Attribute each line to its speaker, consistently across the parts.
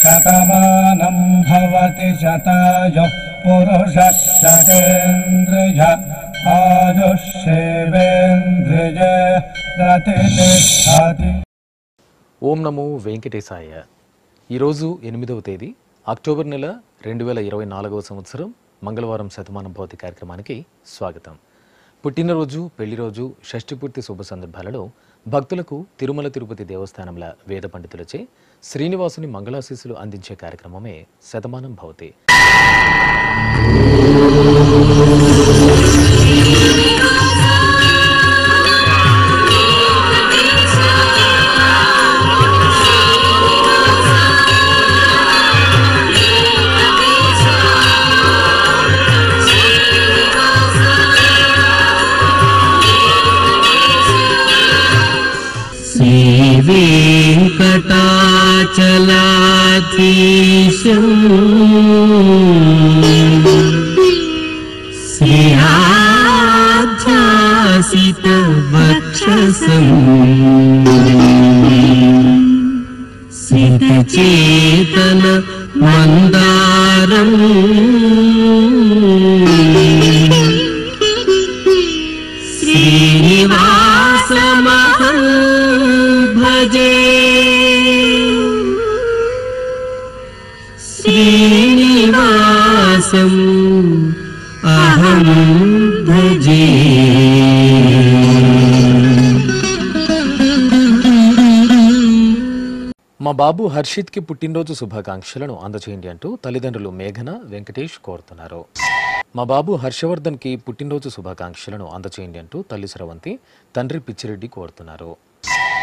Speaker 1: శతమానం భవతి శతాయుః పురుషः శతేంద్రియ ఆయుష్యేవేంద్రియే ప్రతిష్ఠతి.
Speaker 2: ఓం నమో వెంకటేశాయ. ఈరోజు 8వ తేదీ అక్టోబర్ నెల 2024వ సంవత్సరం మంగళవారం శతమానం భవతి కార్యక్రమానికి స్వాగతం. పుట్టినరోజు, పెళ్లిరోజు, షష్ఠిపూర్తి శుభ సందర్భాలలో భక్తులకు తిరుమల తిరుపతి దేవస్థానంల వేద పండితులచే శ్రీనివాసుని మంగళాశీస్సులు అందించే కార్యక్రమమే శతమానం భవతి.
Speaker 3: వెంకటాచలాధీశం శ్రీయాధ్యాసిత వక్షసం సితచేతన మందారం శ్రీనివాసమహం భజే. శ్రీనివాసం అహం భజే.
Speaker 2: మా బాబు హర్షిత్కి పుట్టినరోజు శుభాకాంక్షలను అందజేయండి అంటూ తల్లిదండ్రులు మేఘన, వెంకటేష్ కోరుతున్నారు. మా బాబు హర్షవర్ధన్కి పుట్టినరోజు శుభాకాంక్షలను అందజేయండి అంటూ తల్లి స్రవంతి, తండ్రి పిచ్చిరెడ్డి కోరుతున్నారు.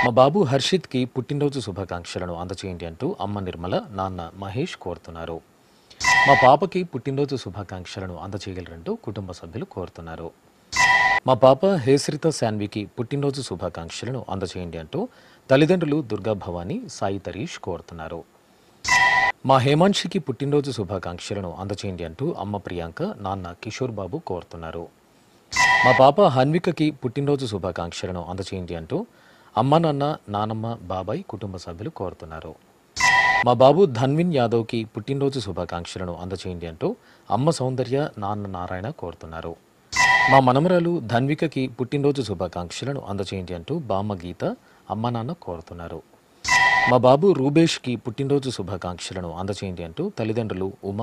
Speaker 2: మా బాబు హర్షిత్కి పుట్టినరోజు శుభాకాంక్షలను అందజేయండి అంటూ అమ్మ నిర్మల, నాన్న మహేష్ కోరుతున్నారు. మా పాపకి పుట్టినరోజు శుభాకాంక్షలను అందజేయగలరంటూ కుటుంబ సభ్యులు కోరుతున్నారు. మా పాప హేశ్రిత శాన్వికి పుట్టినరోజు శుభాకాంక్షలను అందజేయండి అంటూ తల్లిదండ్రులు దుర్గా భవానీ, సాయి తరీష్ కోరుతున్నారు. మా హేమాంశికి పుట్టినరోజు శుభాకాంక్షలను అందజేయండి అంటూ అమ్మ ప్రియాంక, నాన్న కిషోర్ బాబు కోరుతున్నారు. మా పాప హన్వికకి పుట్టినరోజు శుభాకాంక్షలను అందజేయండి అంటూ అమ్మ, నాన్న, నానమ్మ, బాబాయ్ కుటుంబ సభ్యులు కోరుతున్నారు. మా బాబు ధన్విన్ యాదవ్కి పుట్టినరోజు శుభాకాంక్షలను అందజేయండి అంటూ అమ్మ సౌందర్య, నాన్న నారాయణ కోరుతున్నారు. మా మనమరాలు ధన్వికకి పుట్టినరోజు శుభాకాంక్షలను అందజేయండి అంటూ బామ్మ గీత, అమ్మ నాన్న కోరుతున్నారు. మా బాబు రూబేష్కి పుట్టినరోజు శుభాకాంక్షలను అందజేయండి అంటూ తల్లిదండ్రులు ఉమ,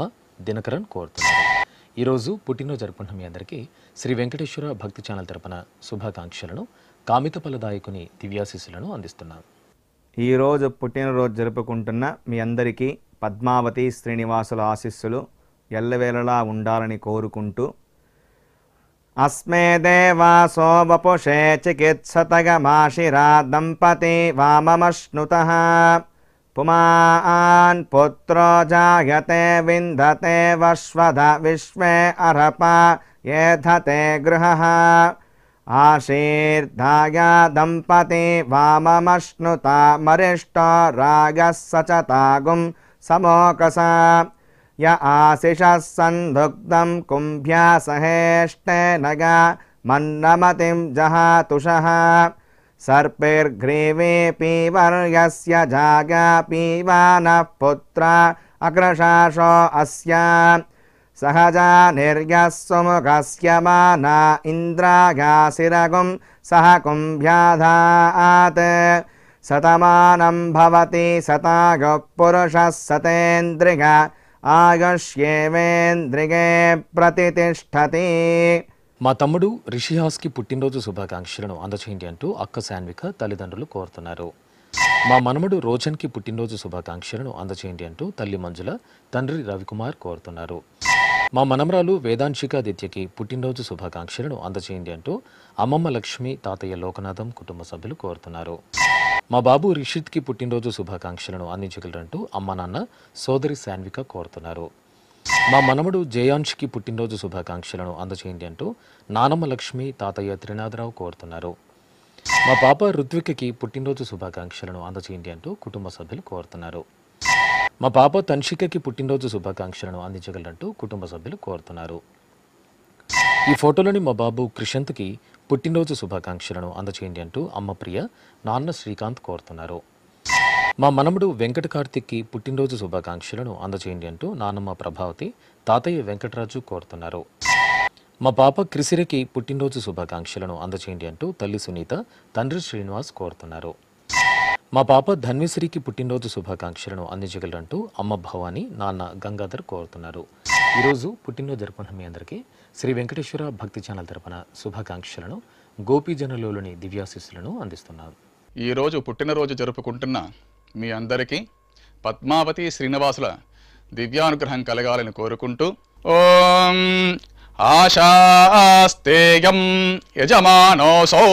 Speaker 2: దినకరన్ కోరుతున్నారు. ఈరోజు పుట్టినరోజు జరుపుకుంటున్న మీ అందరికీ శ్రీ వెంకటేశ్వర భక్తి ఛానల్ తరపున శుభాకాంక్షలను, కామిత ఫలదాయకుని దివ్యాశీస్సులను అందిస్తున్నాం.
Speaker 4: ఈరోజు పుట్టినరోజు జరుపుకుంటున్న మీ అందరికీ పద్మావతి శ్రీనివాసుల ఆశీస్సులు ఎల్లవేళలా ఉండాలని కోరుకుంటూ, అస్మే దేవాసో వపుషే చికిత్సతగమాశిరా దంపతి వామమశ్నుతః పుమాన్ పుత్రో జాయతే విందతే వశ్వద విశ్వే అర్హప ఏధతే గృహః ఆశీర్ధాయ దంపతి వామమశ్నుత మరిష్టో రాగः సచతాగుం సమోకస య ఆశిషः సందుగ్ధం కుంభ్యా సహేష్టేనగ మన్నమతిం జహాతుషః సర్పిర్గ్రీవే పీవర్యస్య జాగా పీవానః పుత్ర అగ్రశాసో అస్య సహజా నిర్యస్సుముఖస్య మానా ఇంద్రాగాసిరగుం సహ కుంభ్యాధాత్ శతమానం భవతి శతాయు పురుషः శతేంద్రియ ఆయుష్యేవేంద్రియే ప్రతిష్ఠతి.
Speaker 2: మా తమ్ముడు రిషిహాస్కి పుట్టినరోజు శుభాకాంక్షలను అందజేయండి అంటూ అక్క శాన్విక తల్లిదండ్రులు కోరుతున్నారు. మా మనమడు రోచన్కి పుట్టినరోజు శుభాకాంక్షలను అందజేయండి అంటూ తల్లి మంజుల, తండ్రి రవికుమార్ కోరుతున్నారు. మా మనమరాలు వేదాంశికాదిత్యకి పుట్టినరోజు శుభాకాంక్షలను అందజేయండి అంటూ అమ్మమ్మ లక్ష్మి, తాతయ్య లోకనాథం కుటుంబ సభ్యులు కోరుతున్నారు. మా బాబు రిషిత్కి పుట్టినరోజు శుభాకాంక్షలను అందించగలరంటూ అమ్మ, నాన్న, సోదరి శాన్విక కోరుతున్నారు. మా మనమడు జయాంష్కి పుట్టినరోజు శుభాకాంక్షలను అందజేయండి అంటూ నానమ్మ లక్ష్మి, తాతయ్య త్రినాథరావు కోరుతున్నారు. మా పాప రుత్వికకి పుట్టినరోజు శుభాకాంక్షలను అందజేయండి అంటూ కుటుంబ సభ్యులు కోరుతున్నారు. మా పాప తన్షికకి పుట్టినరోజు శుభాకాంక్షలను అందించగలరంటూ కుటుంబ సభ్యులు కోరుతున్నారు. ఈ ఫోటోలోని మా బాబు క్రిషంత్కి పుట్టినరోజు శుభాకాంక్షలను అందచేయండి అంటూ అమ్మ ప్రియ, నాన్న శ్రీకాంత్ కోరుతున్నారు. మా మనముడు వెంకట కార్తిక్కి పుట్టినరోజు శుభాకాంక్షలను అందచేయండి అంటూ నాన్నమ్మ ప్రభావతి, తాతయ్య వెంకటరాజు కోరుతున్నారు. మా పాప క్రిసిరకి పుట్టినరోజు శుభాకాంక్షలను అందచేయండి అంటూ తల్లి సునీత, తండ్రి శ్రీనివాస్ కోరుతున్నారు. మా పాప ధన్విశ్రీకి పుట్టినరోజు శుభాకాంక్షలను అందించగలరంటూ అమ్మ భవాని, నాన్న గంగాధర్ కోరుతున్నారు. ఈరోజు పుట్టినరోజు జరుపుకున్న మీ అందరికీ శ్రీ వెంకటేశ్వర భక్తి ఛానల్ తరపున శుభాకాంక్షలను, గోపీజనలోని దివ్యాశీస్సులను అందిస్తున్నాం.
Speaker 5: ఈరోజు పుట్టినరోజు జరుపుకుంటున్న మీ అందరికీ పద్మావతి శ్రీనివాసుల దివ్యానుగ్రహం కలగాలని కోరుకుంటూ ఓం ఆశాస్తేయం యజమానోసౌ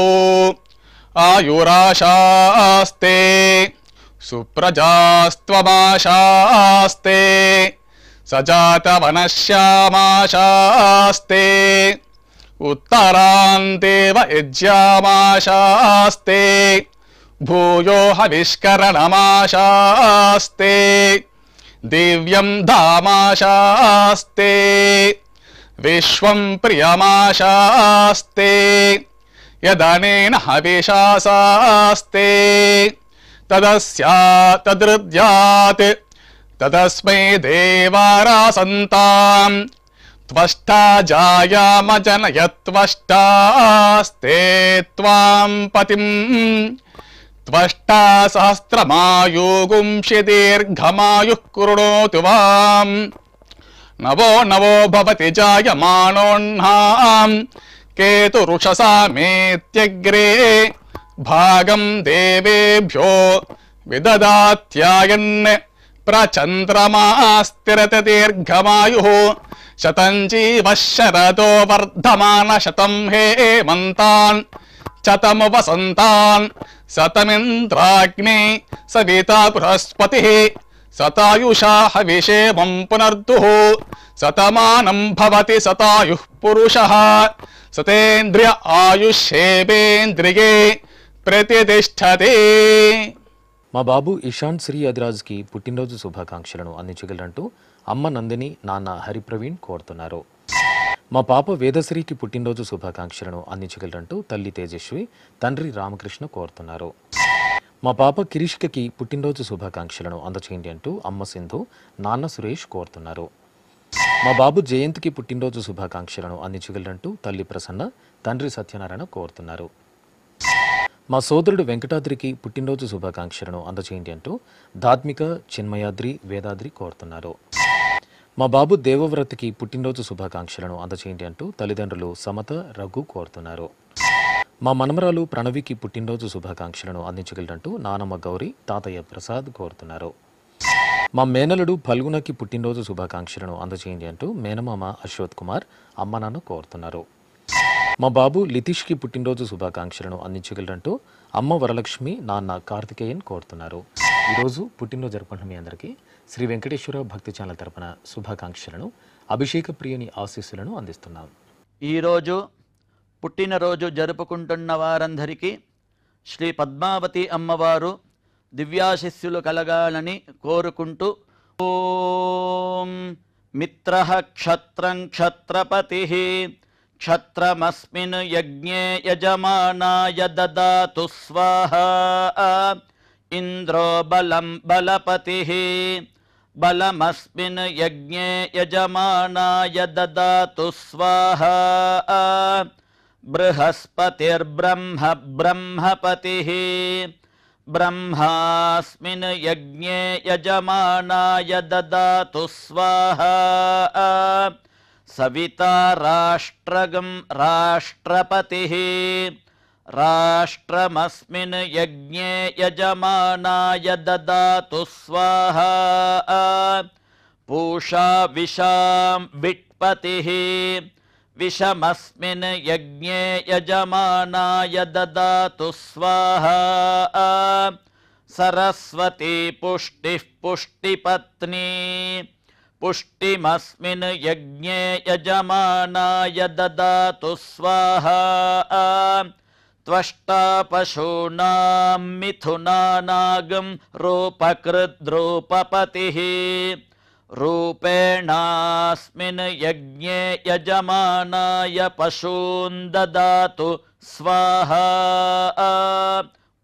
Speaker 5: ఆయురాశాస్తే సుప్రజాస్త్వమాశాస్తే సజాతవనశ్యామాశాస్తే ఉత్తరాందేవ యజ్యామాశాస్తే భూయో హవిష్కరణమాశాస్తే దివ్యం ధామాశాస్తే విశ్వం ప్రియమాశాస్తే యదనేన హవిషాశాస్తే తదృద్యాత్ తదస్మై దేవారాసంతాం త్వష్టా జాయామజనయత్వష్టాస్తే త్వాం పతిం త్వష్టా సహస్రమాయుగుంషి దీర్ఘమాయుః కృణోతు వాం నవో నవో భవతి జాయమానోన్హాం కేతురుషసామేత్యగ్రే భాగం దేవేభ్యో విదదాత్యాయన్ ప్రచంద్రమాస్తిరత దీర్ఘమాయుః శతం జీవః శరదో వర్ధమాన శతం హేమంతాన్ శతము వసంతాన్ శతమింద్రాగ్నే సవితా బృహస్పతిః శతాయుషా హవిషేమం పునర్దుః శతమానం భవతి శతాయుః పురుషః శతేంద్రియ ఆయుష్యేవేంద్రియే ప్రతిష్టతే.
Speaker 2: మా బాబు ఇషాంత్ శ్రీ అదిరాజ్కి పుట్టినరోజు శుభాకాంక్షలను అందించగలరంటూ అమ్మ నందిని, నాన్న హరిప్రవీణ్ కోరుతున్నారు. మా పాప వేదశ్రీకి పుట్టినరోజు శుభాకాంక్షలను అందించగలరంటూ తల్లి తేజస్వి, తండ్రి రామకృష్ణ కోరుతున్నారు. మా పాప కిరీష్కకి పుట్టినరోజు శుభాకాంక్షలను అందచేయండి అంటూ అమ్మ సింధు, నాన్న సురేష్ కోరుతున్నారు. మా బాబు జయంత్కి పుట్టినరోజు శుభాకాంక్షలను అందించగలరంటూ తల్లి ప్రసన్న, తండ్రి సత్యనారాయణ కోరుతున్నారు. మా సోదరుడు వెంకటాద్రికి పుట్టినరోజు శుభాకాంక్షలను అందచేయండి అంటూ ధాత్మిక, చిన్మయాద్రి, వేదాద్రి కోరుతున్నారు. మా బాబు దేవవ్రతకి పుట్టినరోజు శుభాకాంక్షలను అందచేయండి అంటూ తల్లిదండ్రులు సమత, రఘు కోరుతున్నారు. మా మనమరాలు ప్రణవికి పుట్టినరోజు శుభాకాంక్షలను అందించగలరంటూ నానమ్మ గౌరీ, తాతయ్య ప్రసాద్ కోరుతున్నారు. మా మేనలుడు ఫల్గుణకి పుట్టినరోజు శుభాకాంక్షలను అందచేయండి అంటూ మేనమామ అశ్వత్ కుమార్, అమ్మ నాన్న కోరుతున్నారు. మా బాబు లితీష్కి పుట్టినరోజు శుభాకాంక్షలను అందించగలరంటూ అమ్మ వరలక్ష్మి, నాన్న కార్తికేయన్ కోరుతున్నారు. ఈరోజు పుట్టినరోజు జరుపుకుంటున్న మీ అందరికీ శ్రీ వెంకటేశ్వర భక్తి ఛానల్ తరపున శుభాకాంక్షలను, అభిషేక ప్రియుని ఆశీస్సులను అందిస్తున్నాం.
Speaker 6: ఈరోజు పుట్టినరోజు జరుపుకుంటున్న వారందరికీ శ్రీ పద్మావతి అమ్మవారు దివ్యాశిస్సులు కలగాలని కోరుకుంటూ ఓం మిత్రః క్షత్రం క్షత్రపతిః క్షత్రమస్మిన్ యజ్ఞే యజమానాయ దదాతు స్వాహా ఇంద్రో బలం బలపతిః బలమస్మిన్ యజ్ఞే యజమానాయ దదాతు స్వాహా బృహస్పతిర్బ్రహ్మ బ్రహ్మపతిః బ్రహ్మాస్మిన్ యజ్ఞే యజమానాయ దదాతు స్వాహా సవితా రాష్ట్రగం రాష్ట్రపతిః రాష్ట్రమస్మిన్ యజ్ఞే యజమానాయ దదాతు స్వాహా పూషా విషాం విట్పతిః విషమస్మిన్ యజ్ఞే యజమానాయ దదాతు స్వాహా సరస్వతీ పుష్టిః పుష్టిపత్నీ పుష్టిమస్మిన్ యజ్ఞే యజమానాయ దదాతు స్వాహా త్వష్టా పశూనాం మిథునానాగం రూపకృద్రూపపతిః रूपेणास्मिन् यज्ञे यजमानाय पशून् ददातु स्वाहा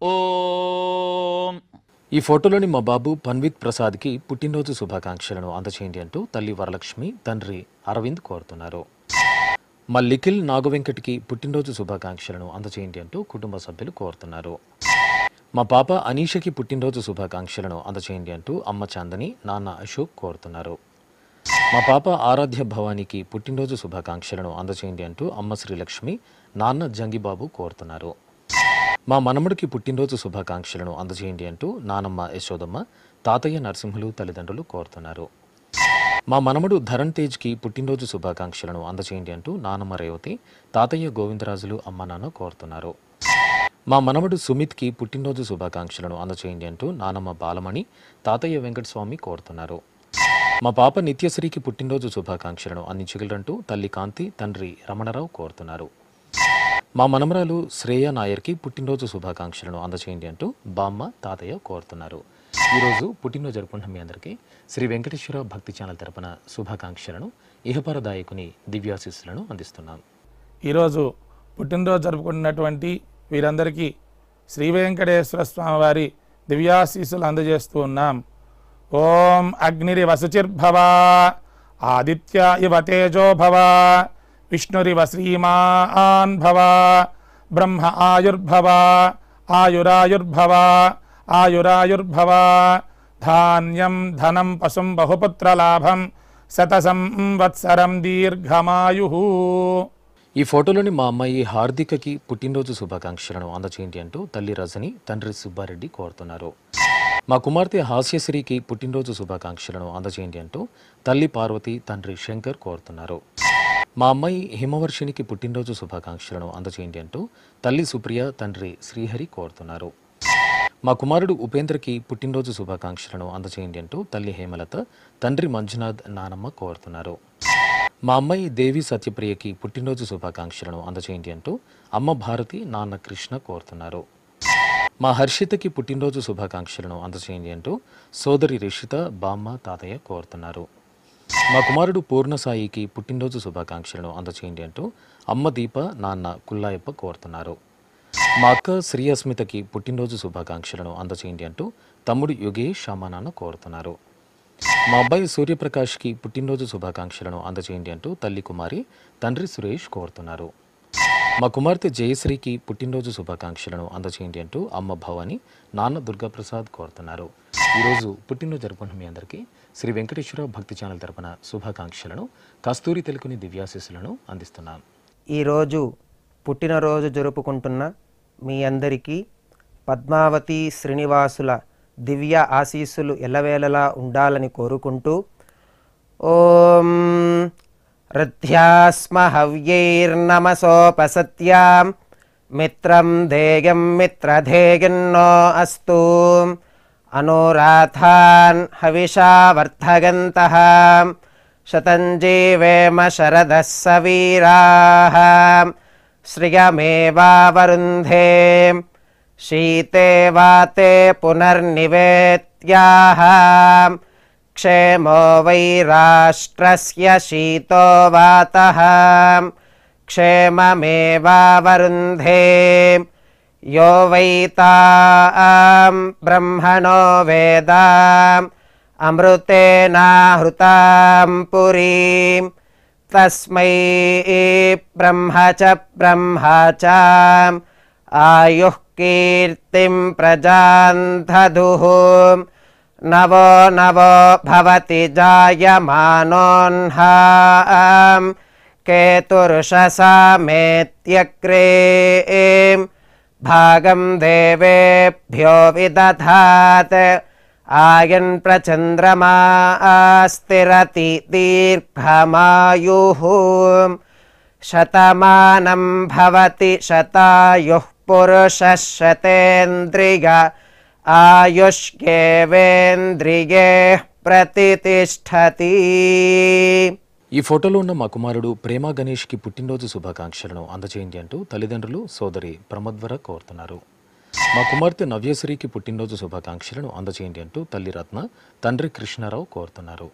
Speaker 6: ఓం.
Speaker 2: ఈ ఫోటోలోని మా బాబు పన్విత్ ప్రసాద్కి పుట్టినరోజు శుభాకాంక్షలను అందచేయండి అంటూ తల్లి వరలక్ష్మి, తండ్రి అరవింద్ కోరుతున్నారు. మా లిఖిల్ నాగవెంకట్కి పుట్టినరోజు శుభాకాంక్షలను అందచేయండి అంటూ కుటుంబ సభ్యులు కోరుతున్నారు. మా పాప అనీషకి పుట్టినరోజు శుభాకాంక్షలను అందచేయండి అంటూ అమ్మ చాందని, నాన్న అశోక్ కోరుతున్నారు. మా పాప ఆరాధ్య భవానీకి పుట్టినరోజు శుభాకాంక్షలను అందచేయండి అంటూ అమ్మ శ్రీలక్ష్మి, నాన్న జంగిబాబు కోరుతున్నారు. మా మనముడికి పుట్టినరోజు శుభాకాంక్షలను అందజేయండి అంటూ నానమ్మ యశోదమ్మ, తాతయ్య నరసింహులు తల్లిదండ్రులు కోరుతున్నారు. మా మనముడు ధరణ్ తేజ్కి పుట్టినరోజు శుభాకాంక్షలను అందజేయండి అంటూ నానమ్మ రేవతి, తాతయ్య గోవిందరాజులు అమ్మ నాన్న కోరుతున్నారు. మా మనవడు సుమిత్కి పుట్టినరోజు శుభాకాంక్షలను అందజేయండి అంటూ నానమ్మ బాలమణి, తాతయ్య వెంకటస్వామి కోరుతున్నారు. మా పాప నిత్యశ్రీకి పుట్టినరోజు శుభాకాంక్షలను అందించగలరంటూ తల్లి కాంతి, తండ్రి రమణరావు కోరుతున్నారు. మా మనమరాలు శ్రేయ నాయర్కి పుట్టినరోజు శుభాకాంక్షలను అందచేయండి అంటూ బామ్మ, తాతయ్య కోరుతున్నారు. ఈరోజు పుట్టినరోజు జరుపుకుంటున్న మీ అందరికీ శ్రీ వెంకటేశ్వర భక్తి ఛానల్ తరపున శుభాకాంక్షలను, ఇహపరదాయకుని దివ్యాశీస్సులను అందిస్తున్నాం.
Speaker 7: ఈరోజు పుట్టినరోజు జరుపుకుంటున్నటువంటి వీరందరికీ శ్రీ వెంకటేశ్వర స్వామివారి దివ్యాశీస్సులు అందజేస్తూ ఉన్నాం. ఓం అగ్నిరివ శుచిర్భవ, ఆదిత్య ఇవ తేజో భవ, విష్ణురివ శ్రీమాన్ భవ, బ్రహ్మ ఆయుర్భవ, ఆయురాయుర్భవ, ఆయురాయుర్భవ, ధాన్యం ధనం పశుం బహుపుత్రలాభం, శత సంవత్సరం దీర్ఘమాయు.
Speaker 2: ఈ ఫోటోలోని మా అమ్మాయి హార్దికకి పుట్టినరోజు శుభాకాంక్షలను అందచేయండి అంటూ తల్లి రజని, తండ్రి సుబ్బారెడ్డి కోరుతున్నారు. మా కుమార్తె హాస్యశ్రీకి పుట్టినరోజు శుభాకాంక్షలను అందచేయండి అంటూ తల్లి పార్వతి, తండ్రి శంకర్ కోరుతున్నారు. మా అమ్మాయి హిమవర్షినికి పుట్టినరోజు శుభాకాంక్షలను అందచేయండి అంటూ తల్లి సుప్రియ, తండ్రి శ్రీహరి కోరుతున్నారు. మా కుమారుడు ఉపేంద్రకి పుట్టినరోజు శుభాకాంక్షలను అందచేయండి అంటూ తల్లి హేమలత, తండ్రి మంజునాథ్, నానమ్మ కోరుతున్నారు. మా అమ్మాయి దేవి సత్యప్రియకి పుట్టినరోజు శుభాకాంక్షలను అందచేయండి అంటూ అమ్మ భారతి, నాన్న కృష్ణ కోరుతున్నారు. మా హర్షితకి పుట్టినరోజు శుభాకాంక్షలను అందచేయండి అంటూ సోదరి రిషిత, బామ్మ, తాతయ్య కోరుతున్నారు. మా కుమారుడు పూర్ణసాయికి పుట్టినరోజు శుభాకాంక్షలను అందచేయండి అంటూ అమ్మ దీప, నాన్న కుల్లాయప్ప కోరుతున్నారు. మా అక్క శ్రీయస్మితకి పుట్టినరోజు శుభాకాంక్షలను అందచేయండి అంటూ తమ్ముడు యుగేష్, అమ్మ నాన్న కోరుతున్నారు. మా అబ్బాయి సూర్యప్రకాష్కి పుట్టినరోజు శుభాకాంక్షలను అందచేయండి అంటూ తల్లి కుమారి, తండ్రి సురేష్ కోరుతున్నారు. మా కుమార్తె జయశ్రీకి పుట్టినరోజు శుభాకాంక్షలను అందచేయండి అంటూ అమ్మ భవాని, నాన్న దుర్గాప్రసాద్ కోరుతున్నారు. ఈరోజు పుట్టినరోజు జరుపుకుంటున్న మీ అందరికీ శ్రీ వెంకటేశ్వర భక్తి ఛానల్ తరపున శుభాకాంక్షలను, కస్తూరి తెలుగుని దివ్యాశీస్సులను అందిస్తున్నాం.
Speaker 8: ఈరోజు పుట్టినరోజు జరుపుకుంటున్న మీ అందరికీ పద్మావతి శ్రీనివాసుల దివ్య ఆశీస్సులు ఎల్లవేళలా ఉండాలని కోరుకుంటూ ఓం రథ్యాస్మ హవ్యైర్నమసోపసత్యాం మిత్రం ధేయం మిత్రధేయన్నో అస్తు అనురాధాన్ హవిషా వర్ధగంతః శతం జీవేమ శరదః సవీరాః శ్రియమేవావరుంధే శీతే వాతే పునర్నివేత్యాః క్షేమో వై రాష్ట్రస్య శీతో వాతః క్షేమమేవావరుంధే యో వై తాం బ్రహ్మణో వేద అమృతేనాహృతాం పురీం తస్మై బ్రహ్మ చ ఆయుః కీర్తిం ప్రజాం దదుః నవో నవో భవతి జాయమానోన్హాం కేతుర్షసామేత్యగ్రే భాగం దేవేభ్యో విదధాత్ ఆయన్ ప్రచంద్రమా స్థిరతి దీర్ఘమాయుః శతమానం భవతి శతాయుః పురుషः శతేంద్రియ ఆయుష్యేవేంద్రియే ప్రతిష్ఠతి.
Speaker 2: ఈ ఫోటోలో ఉన్న మా కుమారుడు ప్రేమ గణేష్కి పుట్టినరోజు శుభాకాంక్షలను అందచేయండి అంటూ తల్లిదండ్రులు, సోదరి ప్రమద్వర కోరుతున్నారు. మా కుమార్తె నవ్యశ్రీకి పుట్టినరోజు శుభాకాంక్షలను అందచేయండి అంటూ తల్లి రత్న, తండ్రి కృష్ణారావు కోరుతున్నారు.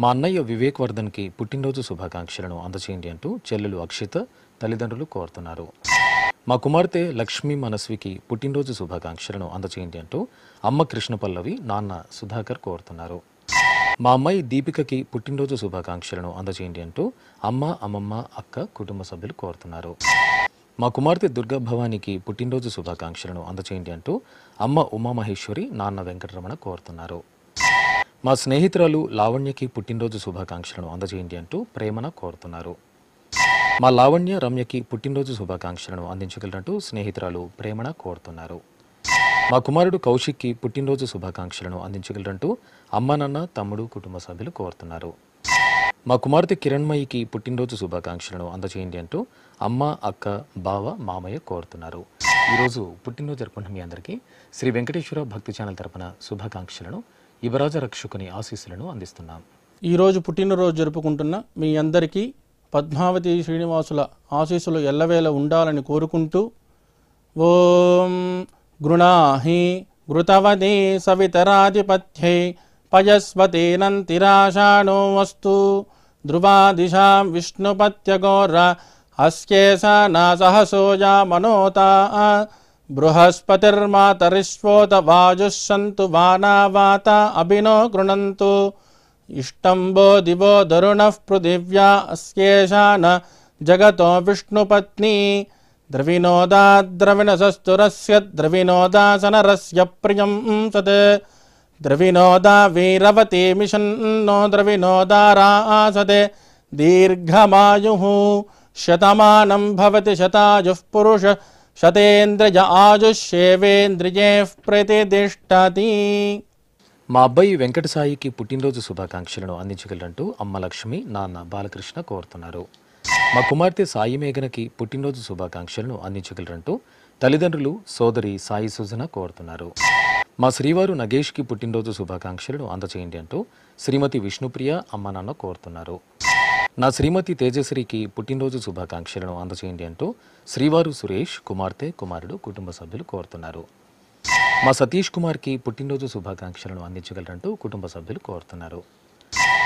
Speaker 2: మా అన్నయ్య వివేక్ వర్ధన్కి పుట్టినరోజు శుభాకాంక్షలను అందచేయండి అంటూ చెల్లెలు అక్షిత తల్లిదండ్రులు కోరుతున్నారు. మా కుమార్తె లక్ష్మీ మనస్వికి పుట్టినరోజు శుభాకాంక్షలను అందచేయండి అంటూ అమ్మ కృష్ణపల్లవి, నాన్న సుధాకర్ కోరుతున్నారు. మా అమ్మాయి దీపికకి పుట్టినరోజు శుభాకాంక్షలను అందచేయండి అంటూ అమ్మ, అమ్మమ్మ, అక్క, కుటుంబ సభ్యులు కోరుతున్నారు. మా కుమార్తె దుర్గా భవానీకి పుట్టినరోజు శుభాకాంక్షలను అందచేయండి అంటూ అమ్మ ఉమామహేశ్వరి, నాన్న వెంకటరమణ కోరుతున్నారు. మా స్నేహితురాలు లావణ్యకి పుట్టినరోజు శుభాకాంక్షలను అందజేయండి అంటూ ప్రేమన కోరుతున్నారు. మా లావణ్య, రమ్యకి పుట్టినరోజు శుభాకాంక్షలను అందించగలరంటూ స్నేహితురాలు ప్రేమణ కోరుతున్నారు. మా కుమారుడు కౌశిక్కి పుట్టినరోజు శుభాకాంక్షలను అందించగలరంటూ అమ్మ, నాన్న, తమ్ముడు, కుటుంబ సభ్యులు కోరుతున్నారు. మా కుమార్తె కిరణ్మయికి పుట్టినరోజు శుభాకాంక్షలను అందజేయండి అంటూ అమ్మ, అక్క, బావ, మామయ్య కోరుతున్నారు. ఈరోజు పుట్టినరోజు జరుపుకుంటున్న మీ అందరికీ శ్రీ వెంకటేశ్వర భక్తి ఛానల్ తరపున శుభాకాంక్షలను, యువరాజ రక్షకుని ఆశీస్సులను అందిస్తున్నాం.
Speaker 9: ఈరోజు పుట్టినరోజు జరుపుకుంటున్న మీ అందరికీ పద్మావతి శ్రీనివాసుల ఆశీస్సులు ఎల్లవేళ ఉండాలని కోరుకుంటూ ఓం గృణాహి ఘృతవదే సవితరాధిపత్యై పయస్వతేనంతిరాషాణో వస్తు ధ్రువాదిశాం విష్ణుపత్యగోర అస్యేషానా సహసోజా మనోతా బృహస్పతిర్మాతరిష్వోత వాజుస్సంతు వానావాత అభినో గృణంతు ఇష్టంబో దివో దరుణః పృథివ్యా అస్యేషాన జగతో విష్ణుపత్ని ద్రవినోదా ద్రవిణసస్తురస్య ద్రవినోదాసనరస్య ప్రియం సత్ ద్రవినోదా వీరవతి మిషన్నో ద్రవినోదారాసతే దీర్ఘమాయుః శతమానం భవతి శతాయుః పురుష శతేంద్రియ ఆయుష్యేవేంద్రియైః ప్రతిష్ఠతి.
Speaker 2: మా అబ్బాయి వెంకట సాయికి పుట్టినరోజు శుభాకాంక్షలను అందించగలరంటూ అమ్మ లక్ష్మి, నాన్న బాలకృష్ణ కోరుతున్నారు. మా కుమార్తె సాయి మేఘనకి పుట్టినరోజు శుభాకాంక్షలను అందించగలరంటూ తల్లిదండ్రులు సోదరి సాయి సుజన కోరుతున్నారు. మా శ్రీవారు నగేష్కి పుట్టినరోజు శుభాకాంక్షలను అందచేయండి అంటూ శ్రీమతి విష్ణుప్రియ, అమ్మ, నాన్న కోరుతున్నారు. నా శ్రీమతి తేజశ్రీకి పుట్టినరోజు శుభాకాంక్షలను అందచేయండి అంటూ శ్రీవారు సురేష్, కుమార్తె, కుమారుడు, కుటుంబ సభ్యులు కోరుతున్నారు. మా సతీష్ కుమార్కి పుట్టినరోజు శుభాకాంక్షలను అందించగలరంటూ కుటుంబ సభ్యులు కోరుతున్నారు.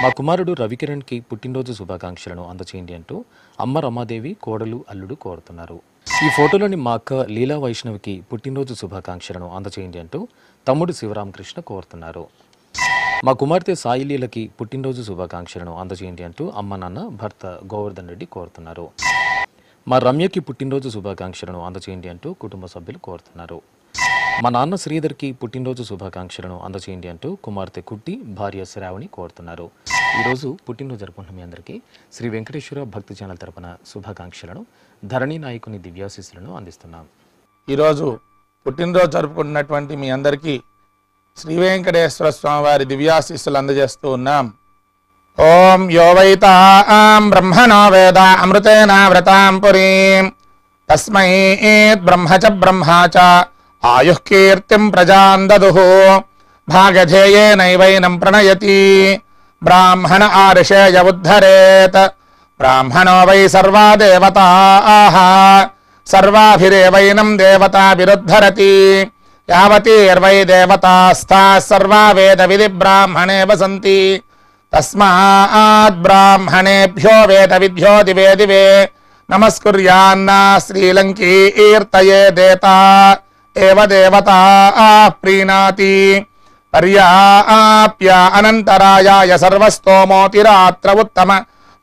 Speaker 2: మా కుమారుడు రవికిరణ్కి పుట్టినరోజు శుభాకాంక్షలను అందచేయండి అంటూ అమ్మ రమాదేవి, కోడలు, అల్లుడు కోరుతున్నారు. ఈ ఫోటోలోని మా అక్క లీలా వైష్ణవికి పుట్టినరోజు శుభాకాంక్షలను అందచేయండి అంటూ తమ్ముడు శివరామకృష్ణ కోరుతున్నారు. మా కుమార్తె సాయి లీలకి పుట్టినరోజు శుభాకాంక్షలను అందచేయండి అంటూ అమ్మ, నాన్న, భర్త గోవర్ధన్ రెడ్డి కోరుతున్నారు. మా రమ్యకి పుట్టినరోజు శుభాకాంక్షలను అందచేయండి అంటూ కుటుంబ సభ్యులు కోరుతున్నారు. మా నాన్న శ్రీధర్కి పుట్టినరోజు శుభాకాంక్షలను అందచేయండి అంటూ కుమార్తె కుట్టి, భార్య శ్రావణి కోరుతున్నారు. ఈరోజు పుట్టినరోజు జరుపుకుంటున్న మీ అందరికీ శ్రీ వెంకటేశ్వర భక్తి ఛానల్ తరపున శుభాకాంక్షలను, ధరణి నాయకుని దివ్యాశీస్సులను అందిస్తున్నాం.
Speaker 7: ఈరోజు పుట్టినరోజు జరుపుకుంటున్నటువంటి మీ అందరికీ శ్రీ వెంకటేశ్వర స్వామి వారి దివ్యాశీస్సులు అందజేస్తూ ఉన్నాం. ఓం యో వైతాం బ్రహ్మణో వేద అమృతేనావృతాం పురీం తస్మై బ్రహ్మ చ బ్రహ్మా చ ఆయుః కీర్తిం ప్రజాన్ దదుః భాగధేయేనైవైనం ప్రణయతి బ్రాహ్మణ ఆర్షేయ ఉద్ధరేత్ బ్రాహ్మణో వై సర్వా దేవతాః సర్వాభిరేవైనం దేవతాభిరుద్ధరతి యావతీర్వై దేవతాస్థాః సర్వా వేద విధి బ్రాహ్మణే వసంతి తస్మాత్ బ్రాహ్మణేభ్యో వేద విద్యో దివే దివే నమస్కుర్యాన్న శ్రీలంకీర్తయే దేతా ఏవ దేవతా ప్రీణాతి పర్యాప్య అనంతరాయాయ సర్వస్తోమోతిరాత్ర ఉత్తమ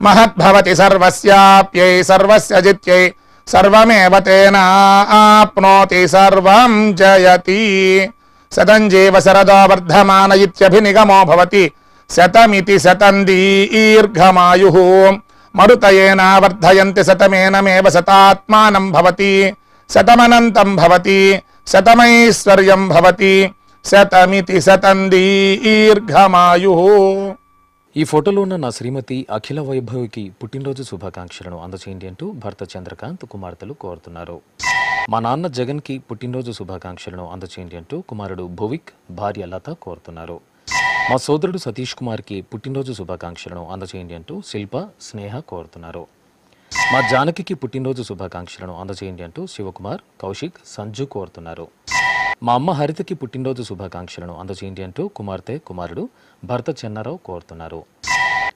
Speaker 7: మహద్భవతి సర్వస్యాప్యై సర్వస్య జిత్యై సర్వమేవ తేనాప్నోతి సర్వం జయతి శతం జీవ శరదో వర్ధమాన ఇత్యభినిగమో భవతి శతమితి శతం దీర్ఘమాయుః మరుతయేనా వర్ధయంతి శతమేనమేవ శతాత్మానం భవతి శతమనంతం భవతి శతమైశ్వర్యం భవతి శతమితి శతం దీర్ఘమాయుః.
Speaker 2: ఈ ఫోటోలో ఉన్న నా శ్రీమతి అఖిల వైభవికి పుట్టినరోజు శుభాకాంక్షలను అందచేయండి అంటూ భర్త చంద్రకాంత్, కుమార్తెలు కోరుతున్నారు. మా నాన్న జగన్కి పుట్టినరోజు శుభాకాంక్షలను అందచేయండి అంటూ కుమారుడు భువిక్, భార్య లత కోరుతున్నారు. మా సోదరుడు సతీష్ కుమార్కి పుట్టినరోజు శుభాకాంక్షలను అందచేయండి అంటూ శిల్ప, స్నేహ కోరుతున్నారు. మా జానకి పుట్టినరోజు శుభాకాంక్షలను అందచేయండి అంటూ శివకుమార్, కౌశిక్, సంజు కోరుతున్నారు. మా అమ్మ హరితకి పుట్టినరోజు శుభాకాంక్షలను అందచేయండి అంటూ కుమార్తె, కుమారుడు, భర్త చెన్నారావు కోరుతున్నారు.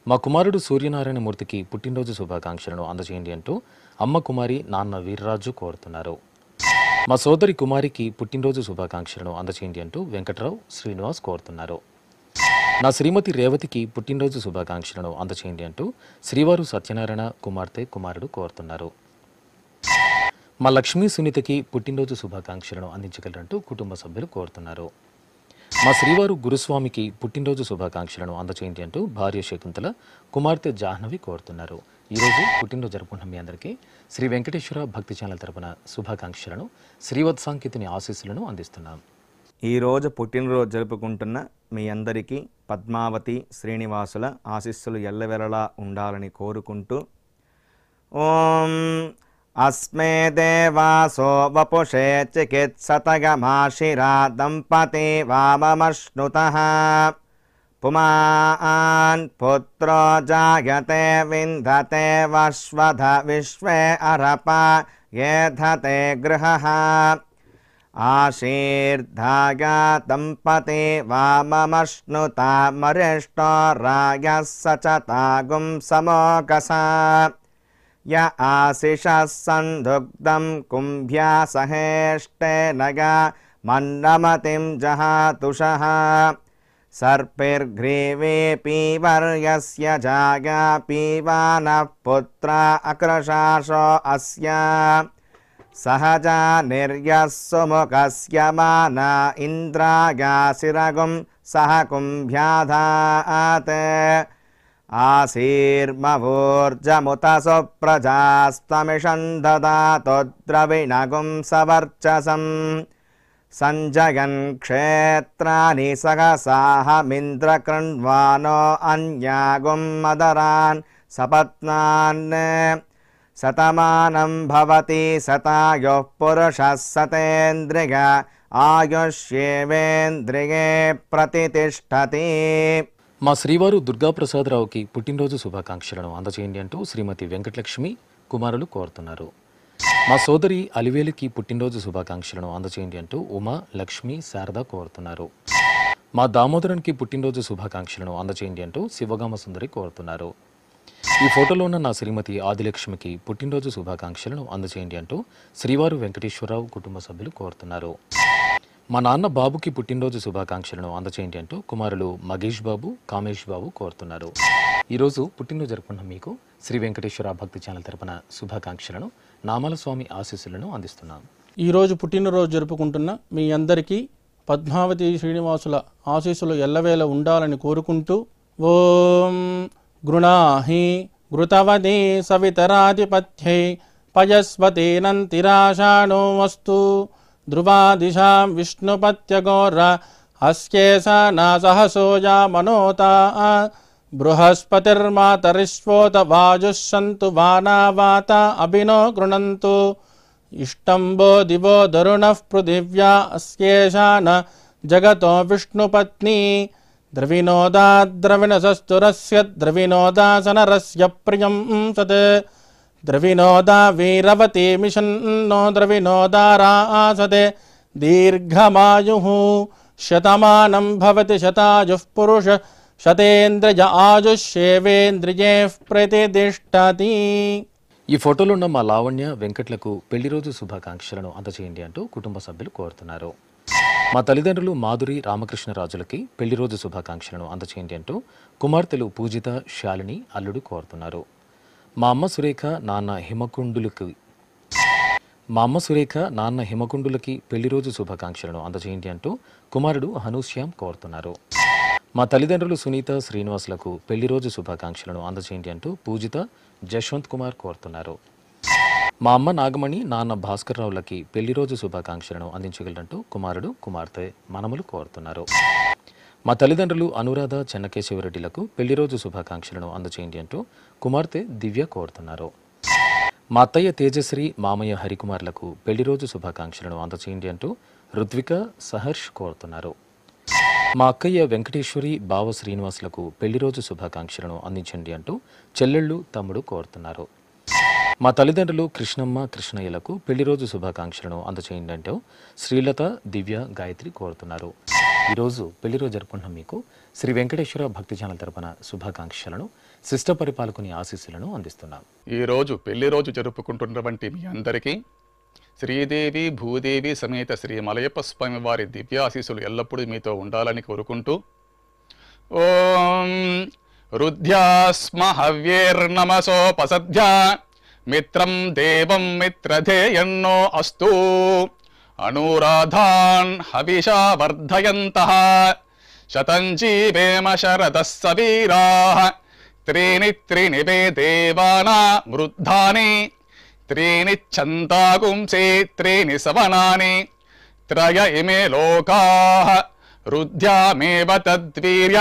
Speaker 2: మా కుమారుడు సూర్యనారాయణమూర్తికి పుట్టినరోజు శుభాకాంక్షలను అందజేయండి అంటూ అమ్మ కుమారి నాన్న వీర్రాజు కోరుతున్నారు. మా సోదరి కుమారికి పుట్టినరోజు శుభాకాంక్షలను అందజేయండి అంటూ వెంకట్రావు శ్రీనివాస్ కోరుతున్నారు. నా శ్రీమతి రేవతికి పుట్టినరోజు శుభాకాంక్షలను అందజేయండి అంటూ శ్రీవారు సత్యనారాయణ కుమార్తె కుమారుడు కోరుతున్నారు. మా లక్ష్మీ సునీతకి పుట్టినరోజు శుభాకాంక్షలను అందించగలరంటూ కుటుంబ సభ్యులు కోరుతున్నారు. మా శ్రీవారు గురుస్వామికి పుట్టినరోజు శుభాకాంక్షలను అందజేయండి అంటూ భార్య శకుంతల కుమార్తె జాహ్నవి కోరుతున్నారు. ఈరోజు పుట్టినరోజు జరుపుకున్న మీ అందరికీ శ్రీ వెంకటేశ్వర భక్తి ఛానల్ తరపున శుభాకాంక్షలను శ్రీవత్సాంకితుని ఆశీస్సులను అందిస్తున్నాం.
Speaker 4: ఈరోజు పుట్టినరోజు జరుపుకుంటున్న మీ అందరికీ పద్మావతి శ్రీనివాసుల ఆశీస్సులు ఎల్లవెల్లలా ఉండాలని కోరుకుంటూ ఓం అస్మే దేవాసో వపుషే చికిత్సతగమాశిరా దంపతి వామమశ్నుతః పుమాన్ పుత్రో జాయతే విందతే వశ్వధ విశ్వే అరప ఏధతే గృహః ఆశీర్ధాయ దంపతి వామమశ్నుతా మరిష్టో రాయః సచతాగుం సమోకసా య ఆశిషः సందుగ్ధం కుంభ్యా సహేష్టేనగ మన్నమతిం జహాతుషః సర్పిర్గ్రీవే పీవర్యస్య జాగా పీవానః పుత్ర అక్రశాసో అస్య సహజా నిర్యః సుముఖస్య మానా ఇంద్రాగాసిరగుం సహ కుంభ్యాధాత్ ఆశీర్మవోర్జముత సుప్రజాస్తమిషం దదాతు ద్రవిణగుం సవర్చసం సంజయన్ క్షేత్రాని సహసాహమింద్రకృణ్వానో అన్యాగుం మదరాన్ సపత్నాన్ శతమానం భవతి శతాయుః పురుషः శతేంద్రియ ఆయుష్యేవేంద్రియే ప్రతితిష్ఠతి.
Speaker 2: మా శ్రీవారు దుర్గాప్రసాదరావుకి పుట్టినరోజు శుభాకాంక్షలను అందజేయండి అంటూ శ్రీమతి వెంకటలక్ష్మి కుమారులు కోరుతున్నారు. మా సోదరి అలివేలికి పుట్టినరోజు శుభాకాంక్షలను అందజేయండి అంటూ ఉమా లక్ష్మి శారద కోరుతున్నారు. మా దామోదరన్కి పుట్టినరోజు శుభాకాంక్షలను అందజేయండి అంటూ శివగామ సుందరి కోరుతున్నారు. ఈ ఫోటోలో ఉన్న నా శ్రీమతి ఆదిలక్ష్మికి పుట్టినరోజు శుభాకాంక్షలను అందజేయండి అంటూ శ్రీవారు వెంకటేశ్వరరావు కుటుంబ సభ్యులు కోరుతున్నారు. మా నాన్న బాబుకి పుట్టినరోజు శుభాకాంక్షలను అందజేయండి అంటూ కుమారులు మగేష్ బాబు కామేష్ బాబు కోరుతున్నారు. ఈరోజు పుట్టినరోజు జరుపుకున్న మీకు శ్రీ వెంకటేశ్వర భక్తి ఛానల్ తరపున శుభాకాంక్షలను నామాల స్వామి ఆశీస్సులను అందిస్తున్నాం.
Speaker 9: ఈరోజు పుట్టినరోజు జరుపుకుంటున్న మీ అందరికీ పద్మావతి శ్రీనివాసుల ఆశీస్సులు ఎల్లవేళ ఉండాలని కోరుకుంటూ ఓం గృణాహి ఘృతవదే సవితరాధిపత్యై పయస్వతేనంతిరాషాణో వస్తు ధ్రువాదిశాం విష్ణుపత్యగోర హస్యేసా నాసహసోజా మనోతా బృహస్పతిర్మాతరిష్వోత వాజుః సంతు వానావాత అభినో గృణంతు ఇష్టంబో దివో దరుణః పృథివ్యా అస్యేషాన జగతో విష్ణుపత్ని ద్రవినోదాద్రవిణసస్తురస్య ద్రవినోదాసనరస్య ప్రియం సత్ ద్రవినోదా వీరవతి మిషన్నో ద్రవినోదారాసతే దీర్ఘమాయుః శతమానం భవతి శతాయుః పురుష శతేంద్రియ ఆయుష్యేవేంద్రియే ప్రతిదిష్టతి.
Speaker 2: ఈ ఫోటోలో ఉన్న మా లావణ్య వెంకట్లకు పెళ్లిరోజు శుభాకాంక్షలను అందజేయండి అంటూ కుటుంబ సభ్యులు కోరుతున్నారు. మా తల్లిదండ్రులు మాధురి రామకృష్ణరాజులకి పెళ్లిరోజు శుభాకాంక్షలను అందజేయండి అంటూ కుమార్తెలు పూజిత శాలిని అల్లుడు కోరుతున్నారు. మా అమ్మ సురేఖ నాన్న హిమకుండులకి పెళ్లిరోజు శుభాకాంక్షలను అందజేయండి అంటూ కుమారుడు హనుశ్యామ్ కోరుతున్నారు. మా తల్లిదండ్రులు సునీత శ్రీనివాసులకు పెళ్లిరోజు శుభాకాంక్షలను అందజేయండి అంటూ పూజిత జశ్వంత్ కుమార్ కోరుతున్నారు. మా అమ్మ నాగమణి నాన్న భాస్కర్రావులకి పెళ్లిరోజు శుభాకాంక్షలను అందించగలరంటూ కుమారుడు కుమార్తె మనములు కోరుతున్నారు. మా తల్లిదండ్రులు అనురాధ చెన్నకేశవరెడ్డిలకు పెళ్లిరోజు శుభాకాంక్షలను అందజేయండి అంటూ కుమార్తె దివ్య కోరుతున్నారు. మా అత్తయ్య తేజశ్రీ మామయ్య హరికుమార్లకు పెళ్లిరోజు శుభాకాంక్షలను అందజేయండి అంటూ రుత్విక సహర్ష్ కోరుతున్నారు. మా అక్కయ్య వెంకటేశ్వరి బావ శ్రీనివాసులకు పెళ్లిరోజు శుభాకాంక్షలను అందించండి అంటూ చెల్లెళ్ళు తమ్ముడు కోరుతున్నారు. మా తల్లిదండ్రులు కృష్ణమ్మ కృష్ణయ్యలకు పెళ్లిరోజు శుభాకాంక్షలను అందజేయండి అంటూ శ్రీలత దివ్య గాయత్రి కోరుతున్నారు. ఈరోజు పెళ్లిరోజు జరుపుకుంటున్న మీకు శ్రీ వెంకటేశ్వర భక్తి ఛానల్ తరపున శుభాకాంక్షలను శిష్ట పరిపాలకుని ఆశీస్సులను అందిస్తున్నాం.
Speaker 5: ఈరోజు పెళ్లి రోజు జరుపుకుంటున్నటువంటి మీ అందరికీ శ్రీదేవి భూదేవి సమేత శ్రీ మలయప్ప స్వామి వారి దివ్యాశీస్సులు ఎల్లప్పుడూ మీతో ఉండాలని కోరుకుంటూ ఓం రుద్ధ్యాస్మ హవ్యేర్నమసోపసధ్య మిత్రం దేవం మిత్రధేయన్నో అస్తు అనురాధాన్ హవిషా వర్ధయంతః శతం జీవేమ శరదః సవీరాః త్రీణి వే దేవానా వృద్ధాని త్రీణి ఛందాగుంసే త్రీణి సవనాని త్రయ ఇమే లోకాః రుద్ధ్యామేవ తద్వీర్య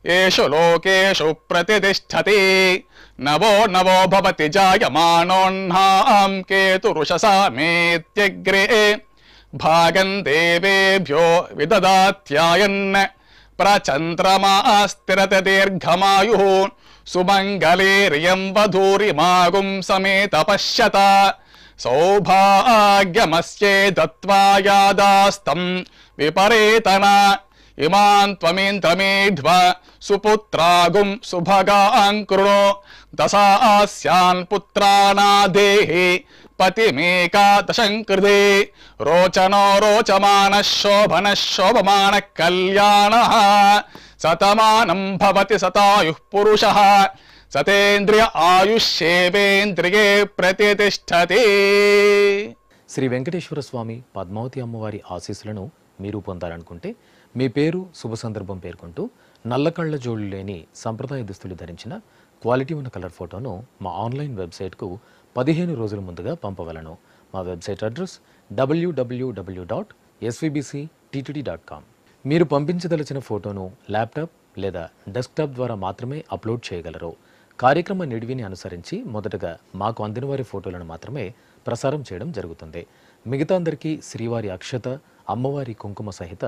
Speaker 5: ఏషు లోకేషు ప్రతిష్ఠతి నవో నవో భవతి జాయమానోన్హాం కేతురుషసా మేత్యగ్రే భాగం దేవేభ్యో విదదాత్యాయన్ ప్రచంద్రమా స్థిరత దీర్ఘమాయు సుమంగళేర్యం వధూరిమాగుం సమేత పశ్యత సౌభాగ్యమస్యే దత్వా యాదాస్తం విపరేతన ఇమాన్ త్వమేంద్రమేధ్వ సుపుత్రాగుం సుభగాన్ కృణో దశాస్యాన్ పుత్రానాదేహి పతిమేకాదశం కృతే రోచనో రోచమాన శోభన శోభమాన కళ్యాణ శతమానం భవతి శతాయుః పురుషః సతేంద్రియ ఆయుష్యేవేంద్రియే ప్రతిష్టతి.
Speaker 2: శ్రీ వెంకటేశ్వర స్వామి పద్మావతి అమ్మవారి ఆశీస్సులను మీరు పొందాలనుకుంటే మీ పేరు శుభ సందర్భం పేర్కొంటూ నల్ల కళ్ళ జోళ్ళు లేని సంప్రదాయ దుస్తులు ధరించిన క్వాలిటీ ఉన్న కలర్ ఫోటోను మా ఆన్లైన్ వెబ్సైట్కు 15 రోజుల ముందుగా పంపవలను. మా వెబ్సైట్ అడ్రస్ www.svbcttt.com. మీరు పంపించదలిచిన ఫోటోను ల్యాప్టాప్ లేదా డెస్క్టాప్ ద్వారా మాత్రమే అప్లోడ్ చేయగలరు. కార్యక్రమ నిడివిని అనుసరించి మొదటగా మాకు అందిన వారి ఫోటోలను మాత్రమే ప్రసారం చేయడం జరుగుతుంది. మిగతా అందరికీ శ్రీవారి అక్షత, అమ్మవారి కుంకుమ సహిత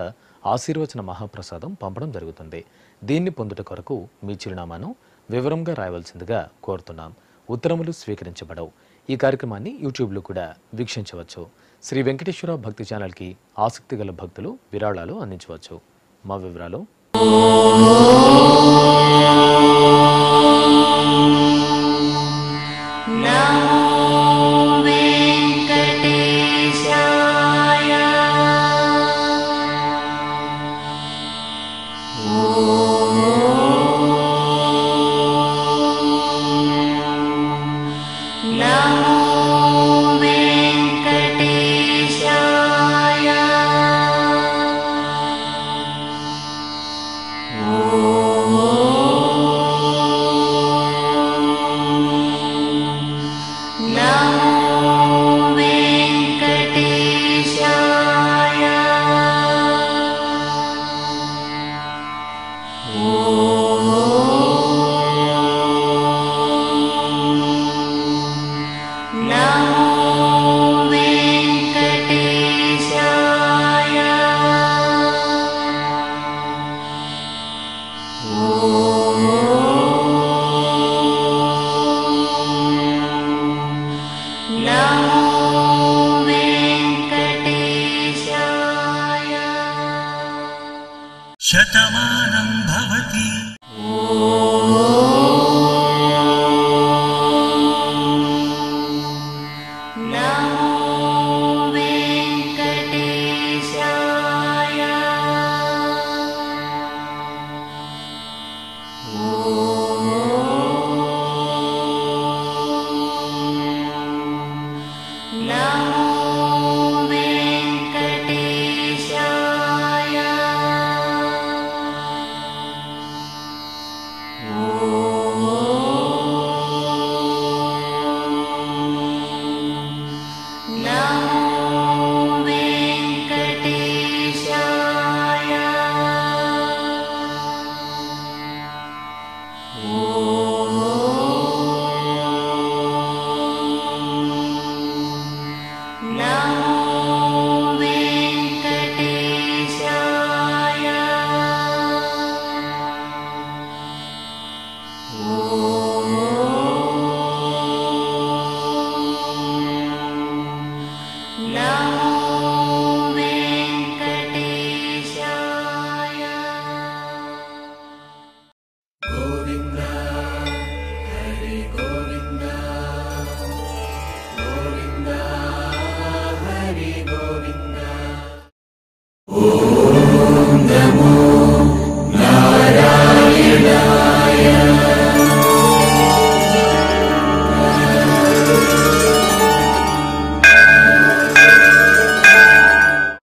Speaker 2: ఆశీర్వచన మహాప్రసాదం పంపడం జరుగుతుంది. దీన్ని పొందుట కొరకు మీ చిరునామాను వివరంగా రాయవలసిందిగా కోరుతున్నాం. ఉత్తరములు స్వీకరించబడవు. ఈ కార్యక్రమాన్ని యూట్యూబ్లో కూడా వీక్షించవచ్చు. శ్రీ వెంకటేశ్వర భక్తి ఛానల్కి ఆసక్తి గల భక్తులు విరాళాలు అందించవచ్చు. మా వివరాలు
Speaker 10: Now